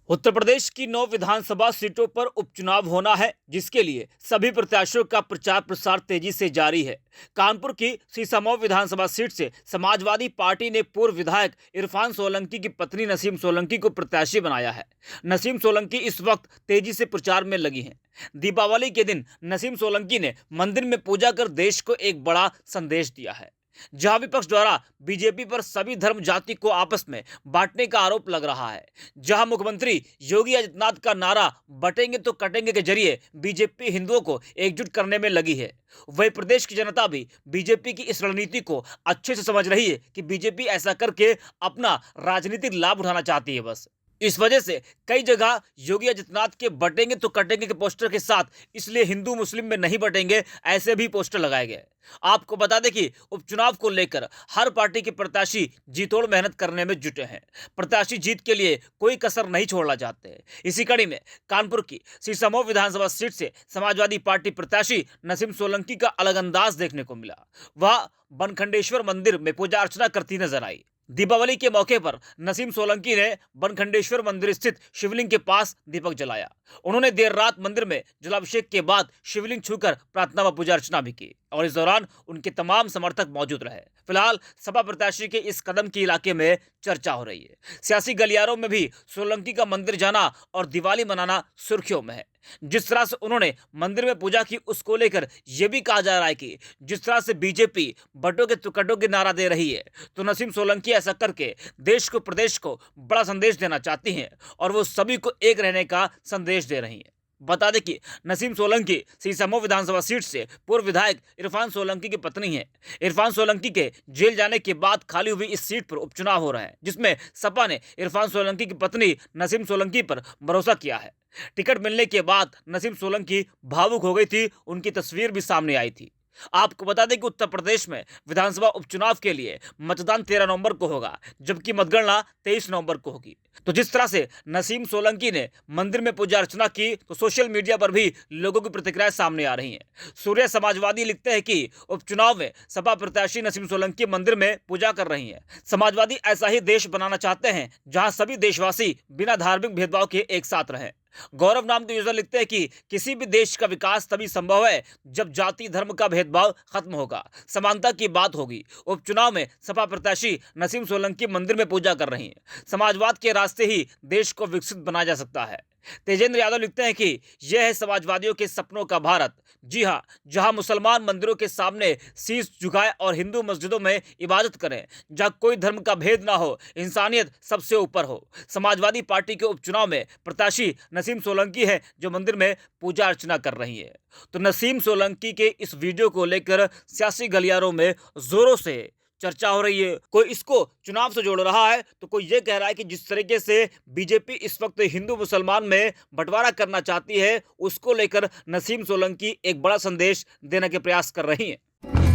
उत्तर प्रदेश की 9 विधानसभा सीटों पर उपचुनाव होना है, जिसके लिए सभी प्रत्याशियों का प्रचार प्रसार तेजी से जारी है। कानपुर की सीसामऊ विधानसभा सीट से समाजवादी पार्टी ने पूर्व विधायक इरफान सोलंकी की पत्नी नसीम सोलंकी को प्रत्याशी बनाया है। नसीम सोलंकी इस वक्त तेजी से प्रचार में लगी हैं। दीपावली के दिन नसीम सोलंकी ने मंदिर में पूजा कर देश को एक बड़ा संदेश दिया है। जहां विपक्ष द्वारा बीजेपी पर सभी धर्म जाति को आपस में बांटने का आरोप लग रहा है, जहां मुख्यमंत्री योगी आदित्यनाथ का नारा बटेंगे तो कटेंगे के जरिए बीजेपी हिंदुओं को एकजुट करने में लगी है, वही प्रदेश की जनता भी बीजेपी की इस रणनीति को अच्छे से समझ रही है कि बीजेपी ऐसा करके अपना राजनीतिक लाभ उठाना चाहती है। बस इस वजह से कई जगह योगी आदित्यनाथ के बटेंगे तो कटेंगे के पोस्टर के साथ इसलिए हिंदू मुस्लिम में नहीं बटेंगे ऐसे भी पोस्टर लगाए गए। आपको बता दें कि उपचुनाव को लेकर हर पार्टी के प्रत्याशी जीतोड़ मेहनत करने में जुटे हैं। प्रत्याशी जीत के लिए कोई कसर नहीं छोड़ना चाहते। इसी कड़ी में कानपुर की सीसामऊ विधानसभा सीट से समाजवादी पार्टी प्रत्याशी नसीम सोलंकी का अलग अंदाज देखने को मिला। वह बनखंडेश्वर मंदिर में पूजा अर्चना करती नजर आई। दीपावली के मौके पर नसीम सोलंकी ने बनखंडेश्वर मंदिर स्थित शिवलिंग के पास दीपक जलाया। उन्होंने देर रात मंदिर में जलाभिषेक के बाद शिवलिंग छूकर प्रार्थना व पूजा अर्चना भी की और इस दौरान उनके तमाम समर्थक मौजूद रहे। फिलहाल सपा प्रत्याशी के इस कदम की इलाके में चर्चा हो रही है। सियासी गलियारों में भी सोलंकी का मंदिर जाना और दिवाली मनाना सुर्खियों में है। जिस तरह से उन्होंने मंदिर में पूजा की, उसको लेकर यह भी कहा जा रहा है कि जिस तरह से बीजेपी बटोगे तो कटोगे नारा दे रही है, तो नसीम सोलंकी ऐसा करके देश को, प्रदेश को बड़ा संदेश देना चाहती हैं और वो सभी को एक रहने का संदेश दे रही हैं। बता दें कि नसीम सोलंकी सीसामऊ विधानसभा सीट से पूर्व विधायक इरफान सोलंकी की पत्नी है। इरफान सोलंकी के जेल जाने के बाद खाली हुई इस सीट पर उपचुनाव हो रहे हैं, जिसमें सपा ने इरफान सोलंकी की पत्नी नसीम सोलंकी पर भरोसा किया है। टिकट मिलने के बाद नसीम सोलंकी भावुक हो गई थी, उनकी तस्वीर भी सामने आई थी। आपको बता दें कि उत्तर प्रदेश में विधानसभा उपचुनाव के लिए मतदान 13 नवंबर को होगा, जबकि मतगणना 23 नवंबर को होगी। तो जिस तरह से नसीम सोलंकी ने मंदिर में पूजा अर्चना की, तो सोशल मीडिया पर भी लोगों की प्रतिक्रियाएं सामने आ रही हैं। सूर्य समाजवादी लिखते हैं कि उपचुनाव में सपा प्रत्याशी नसीम सोलंकी मंदिर में पूजा कर रही हैं। समाजवादी ऐसा ही देश बनाना चाहते हैं जहां सभी देशवासी बिना धार्मिक भेदभाव के एक साथ रहें। गौरव नाम के यूजर लिखते हैं कि किसी भी देश का विकास तभी संभव है जब जाति धर्म का भेदभाव खत्म होगा, समानता की बात होगी। उपचुनाव में सपा प्रत्याशी नसीम सोलंकी मंदिर में पूजा कर रही हैं। समाजवाद के रास्ते ही देश को विकसित बनाया जा सकता है। तेजेंद्र यादव लिखते हैं कि यह है समाजवादियों के सपनों का भारत। जी हाँ, जहां मुसलमान मंदिरों के सामने शीश झुकाएं और हिंदू मस्जिदों में इबादत करें, जहां कोई धर्म का भेद ना हो, इंसानियत सबसे ऊपर हो। समाजवादी पार्टी के उपचुनाव में प्रत्याशी नसीम सोलंकी है जो मंदिर में पूजा अर्चना कर रही है। तो नसीम सोलंकी के इस वीडियो को लेकर सियासी गलियारों में जोरों से चर्चा हो रही है। कोई इसको चुनाव से जोड़ रहा है, तो कोई ये कह रहा है कि जिस तरीके से बीजेपी इस वक्त हिंदू मुसलमान में बंटवारा करना चाहती है, उसको लेकर नसीम सोलंकी एक बड़ा संदेश देने के प्रयास कर रही हैं।